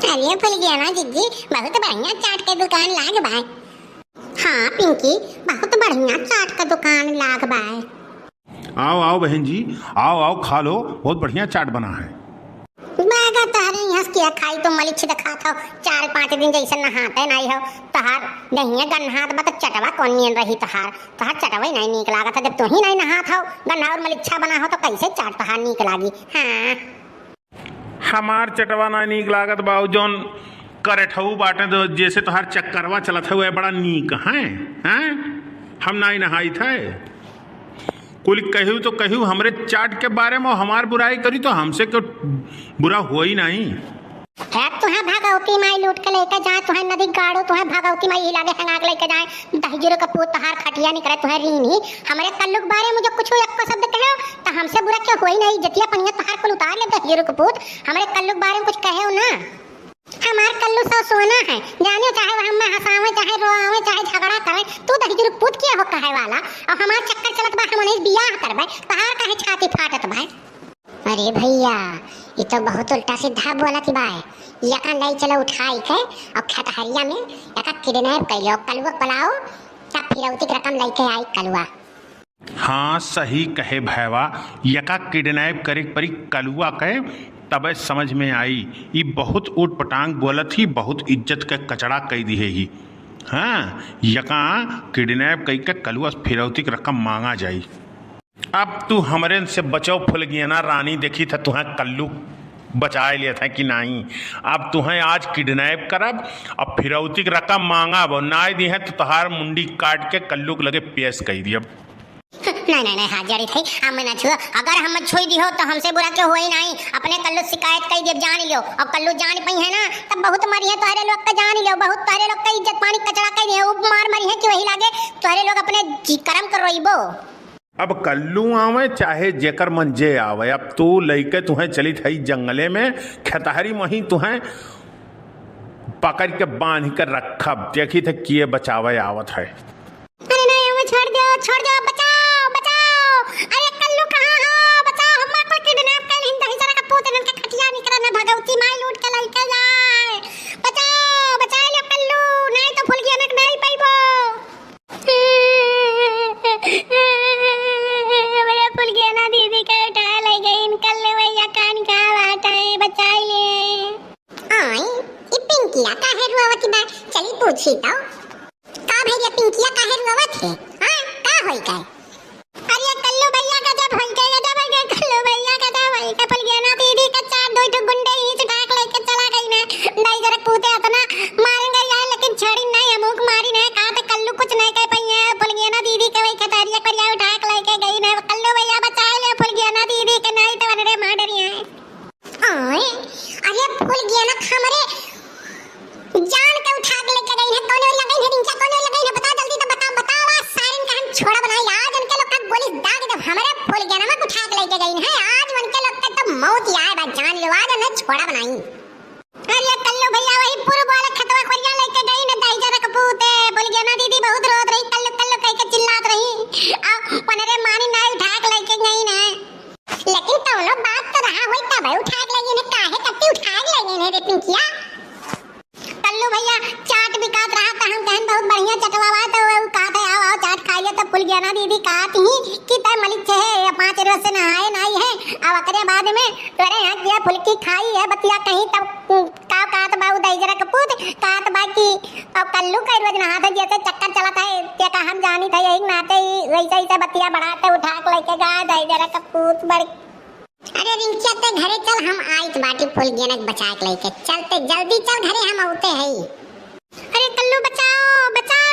अरे भूल गया ना जीजी, बहुत बढ़िया चाट के दुकान लाग बाय। हाँ पिंकी, बहुत बढ़िया चाट का दुकान लाग बाय। आओ आओ बहन जी, आओ आओ खा लो, बहुत बढ़िया चाट बना है। बागा तहरे यहाँ किया खाई तो मलिछ दिखा था 4-5 दिन जैसे नहाते नहीं हो तहार नहीं गन्हात बा तो चटवा कौन नियन रही तहार चटवा ही नहीं नीक लागा था। जब तू ही नहीं नहात हो गन्हा और मलिच्छा बना हो तो कैसे चाट तहार नीक लागी। हाँ हमार चटवा ना नीक लागत बाऊ जौन करेठऊ बाटे तो जैसे तोहार चक्करवा चलत है वह बड़ा नीक है। हैं हम नहीं नहाई थे कुल कहू तो कहू हमरे चाट के बारे में हमार बुराई करी तो हमसे क्यों बुरा हो ही नहीं है। तुहे भगवती माई लूट के लेके जाए तुहे नदी गाड़ो तुहे भगवती माई ही लागे हंगाक लेके जाए दहिजरो का पूत तहार खटिया निकले तुहे रीनी हमरे कल्लू के बारे में जो कुछ एक शब्द कहो तो हमसे बुरा क्यों होई नहीं। जतिया पनिया तहार को उतार ले दहिजरो का पूत हमरे कल्लू के बारे में कुछ कहे ना। हमार कल्लू सब सोना है जाने चाहे हम हंसावे चाहे रोआवे चाहे झगड़ा करे तू दहिजरो पूत क्या हो कहे वाला और हमार चक्कर चलत बा हमने बियाह करबे तहार काहे छाती फाटत भाई। अरे भैया ये तो बहुत उल्टा सीधा बोला थी भाई। यका नहीं चलो उठाई के और खतहरिया में यका किडनैप कर लो कलुआ पलाओ तब फिरौती की रकम लेके आई कलुआ। हाँ सही कहे भैवा, यका किडनैप करे परी कलुआ कहे तब समझ में आई ये बहुत ऊट पटांग बोलत ही बहुत इज्जत के कचड़ा कह दी है ही। हाँ यका किडनैप कई के कलुआ फिरौती की रकम मांगा जाई। अब तू हमरे से बचो फुल गया ना रानी, देखी था तुहें कल्लू बचा लिया था कि नहीं। अब तुहें आज किडनैप करब और फिरौती की रकम मांगब ना दी है तो तहार मुंडी काट के कल्लू के लगे पेश कही दियब। नहीं हाथ जड़ी थी हम ना छुआ अगर हम छोड़ दी हो तो हमसे बुरा क्यों हुई नहीं। अपने कल्लू शिकायत कर दिए जान लियो और कल्लू जान पई है ना तब बहुत मरी है तोहरे लोग का जान लियो बहुत तोहरे लोग का इज्जत पानी कचड़ा कर दिए मार मरी है कि वही लागे तोहरे लोग अपने कर्म कर रोइबो। अब कल्लू आवे चाहे जेकर मंजे आवे अब तू लइके तुहें चली थई जंगले में खतहरी मही तुहें पकड़ के बांध कर रखब देखी थे किए बचावे आवत है। अरे नहीं हमें छोड़ दो बचाओ। अरे कल्लू कहां हो बचाओ हम को किडनैप कर हिंद हिजरा का पूत इनके खटिया निकल ना भगवती माई लूट के लेके जाए। बचा लो कल्लू नहीं तो फुल गया ना नहीं पाइबो। मेरे फुल गया ना दीदी के उठा ले गई निकल ले भैया कान का बात है बचा ले। आई ये पिंकिया काहे रुआवती बा चली पूछी तो का भैया पिंकिया काहे रुआवत है। हां का होई का अरे कल्लू भैया का जब होई गए कल्लू भैया का जब होई का फुल गया ना दीदी का चार दो ठो गुंडे ही उठाक लेके चला गई ना नहीं जरा पूते इतना मारेंगे यार लेकिन छोड़ी नहीं अमुक मारी नहीं कहा तो कल्लू कुछ नहीं कह पाई है। फुल गया ना दीदी के वही खतरिया पर या उठाक लेके गई ना कल्लू भैया बचा ले फुल गया ना दीदी के नहीं तो बनरे मार डरी है। ओए अरे फुल गया ना हमरे जान के उठा के लेके गई है कौन और लगाई है रिंचा कौन और लगाई है बता जल्दी तो बताओ सारन का हम छोड़ा बनाई आज उनके लोग का गोली दाग दे हमारे फुल गया ना उठा के लेके गई है आज उनके लोग का तो मौत ही आए बा जान लो आज न छोड़ा बनाई। अरे कल्लू भैया वही पूर्व वाला खतवा खरिया लेके गई ना दाई जरा कपूत है बोल गया ना दीदी बहुत रोत रही कल्लू कह के चिल्लात रही आ पनरे मानी ना उठा के लेके गई ना लेकिन तो लोग बात तो रहा होई तब उठा के लेके ने काहे कट्टी उठा के ले गई रे पिंकिया। कल्लू भैया चाट बिकात रहा था हम कहन बहुत बढ़िया चटवा तो कहा था आओ चाट खा लिया तब फुल गया ना दीदी कहत ही कि तय मलिक है 5 रोज से नहाए नहीं है अब अकरे बाद में तोरे यहाँ किया फुलकी खाई है बतिया कहीं तब का कहत बाऊ दई जरा कपूत कहत बाकी अब कल्लू का रोज नहाता जैसे चक्कर चलता है ते का हम जानी था यही नाते वैसे ही बतिया बढ़ाते उठा के लेके गा दई जरा कपूत बड़ी। अरे रिंकिया ते घरे चल हम आइत बाटी फुल गया ना बचा के लेके चलते जल्दी चल घरे हम आउते है। अरे कल्लू बचाओ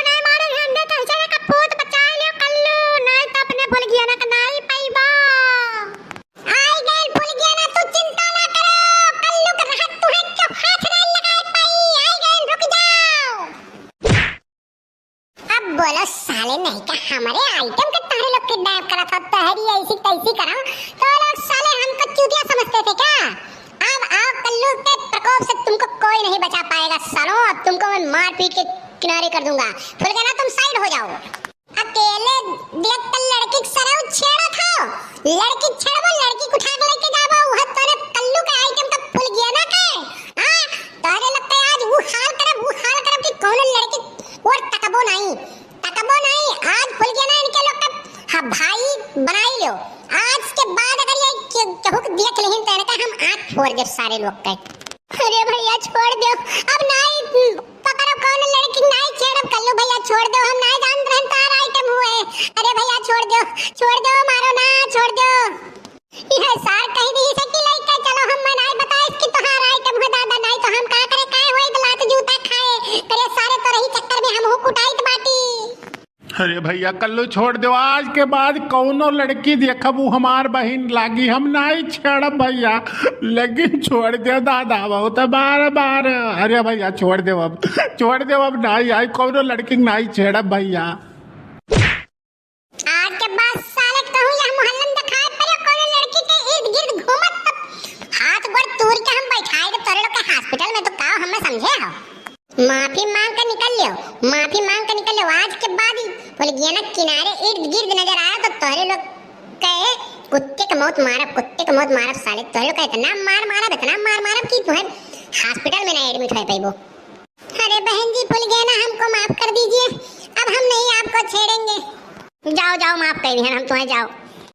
नहीं मारो हंडे तो जरा कपूत बचा लियो कल्लू नहीं तो अपने फुल गया ना नहीं पाइबा। आई गए फुल गया ना तू चिंता ना करो कल्लू का राहत तू है क्यों हाथ नहीं लगाए पाई आई गए रुक जाओ। अब बोलो साले नहीं का हमारे आइटम के तारे लोग किडनैप करा था तहरी ऐसी तैसी करा तो लोग साले हमको चूतिया समझते थे क्या। अब आओ कल्लू के प्रकोप से तुमको कोई नहीं बचा पाएगा सालो अब तुमको मैं मार पीट के किनारे कर दूंगा। फुल गया ना तुम साइड हो जाओ अकेले देख कर लड़की सरे छेड़ा था लड़की छेड़बो लड़की उठा के लेके जाबो वह तोरे कल्लू का आइटम का फुल गया ना के हां तोरे छोड़ दो सारे लोग के। अरे भैया छोड़ दो, अब नहीं पकड़ो कौन लड़की नहीं छेड़ो, कल्लू भैया छोड़ दो, हम नहीं जान रहे तार आइटम हुए। अरे भैया छोड़ दो मारो ना, छोड़ दो। यह सार कह दी सकी लइका, चलो हम मनाई बता इसकी तोहार आइटम हो दादा, नहीं तो हम का करे, काय होई तो लात जूता खाए करे सारे, तो रही चक्कर में हम हो कुटाइत बाटी। अरे भैया कल्लू छोड़ दो, आज के बाद कौनो लड़की देखब उ हमार बहन लागी, हम नहीं छेड़ब भैया, लेकिन छोड़ दो दादा बहुत बार बार। अरे भैया छोड़ दो, अब नहीं आई कौनो लड़की नहीं छेड़ब भैया। आज के बाद साले कहूं या मोहल्ले में दिखाए पर कोनो लड़की के इर्द गिर्द घूमत तो हाथ गोड़ तोड़ के हम बैठाए के तोरे लोग के हॉस्पिटल में, तो का हमें समझे हो। माफी मांग कर निकल लियो, आज के बाद ही बोले गया ना किनारे इर्द गिर्द नजर आया तो तोरे लोग कहे कुत्ते के मौत मारब साले, तोरे लोग का इतना मार मारब कि तुम्हें हॉस्पिटल में ना एडमिट हो पाइबो। अरे बहन जी भूल गए ना, हमको माफ कर दीजिए, अब हम नहीं आपको छेड़ेंगे। जाओ माफ कर दिया हम तुम्हें, जाओ।